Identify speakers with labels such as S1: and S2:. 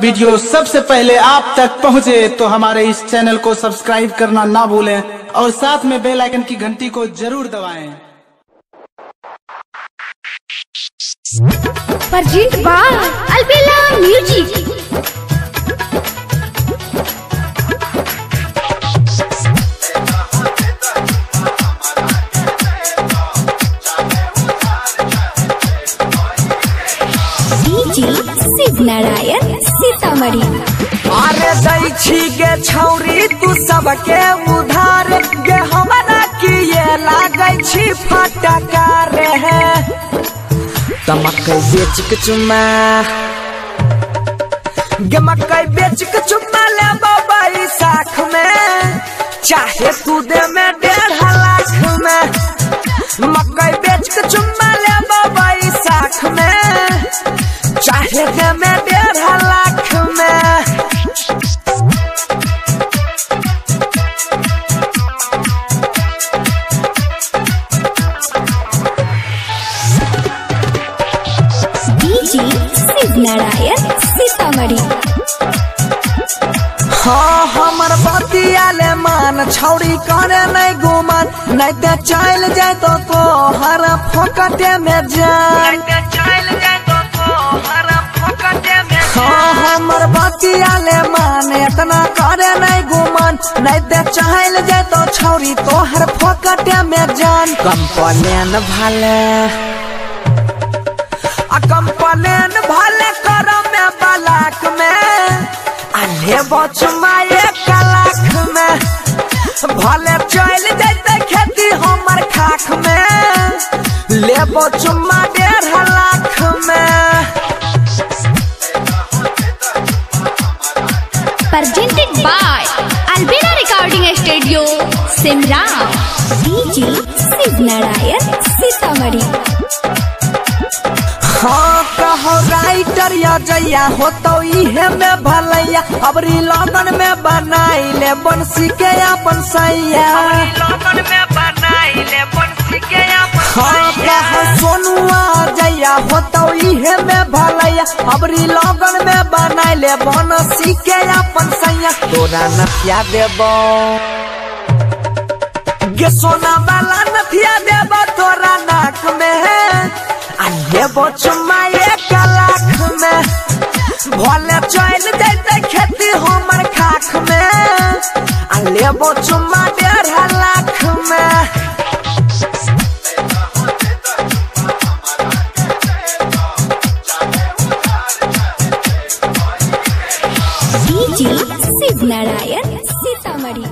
S1: Video सबसे पहले आप तक पहुंचे तो हमारे इस चैनल को सब्सक्राइब करना ना भूलें और साथ में बेल आइकन की घंटी को जरूर दबाएं।
S2: Present by Albela music. Shiv Narayan Sitamarhi.
S3: अरे दै छी गे छौरी तू सबके उधार गे हमरा किए लागै छी फटका रे मकई बेच के चुम्मा गे मकई बेच के चुम्मा ले बाबा साख में चाहे तू दे में 1.5 लाख में मकई बेच के चुम्मा ले बाबा साख में चाहे दे में 1.5 लाख में।
S2: शिव नारायण सीतामढ़ी।
S3: हाँ हमर बतिया ले मान छौरी करे नहीं गुमान नहीं ते चल जाए तो हर फोकटे में जान। हाँ हमर बतिया ले मान इतना करे नहीं गुमान नहीं ते चल जाए तो छौरी तो हर फोकटे में जान। कंप्लेन भाले करो में बलाक में अले बचमा 1 लाख में भले चल जाते खेती हमर खाख में ले बचमा 1.5 लाख में।
S2: Presented by Albela recording studio Simra. Shiv Narayan Sitamarhi.
S3: हाँ कहो राइटर या जैया हो तो इहे में भलैया अबरी लगन में बनाई ले बंसी के अपन सैया। हाँ कहो सोनुआ जैया हो तो इहे में भलैया अबरी लगन में बनाई ले बंसी के अपन सैया। तोरा नथिया देबो गे सोना वाला नथिया देबो तोरा नाक में अले बचमा 1 लाख में भले चल जाते खेती हमर खाख में अले बचमा 1.5 लाख में।
S2: शिव नारायण सीतामढ़ी।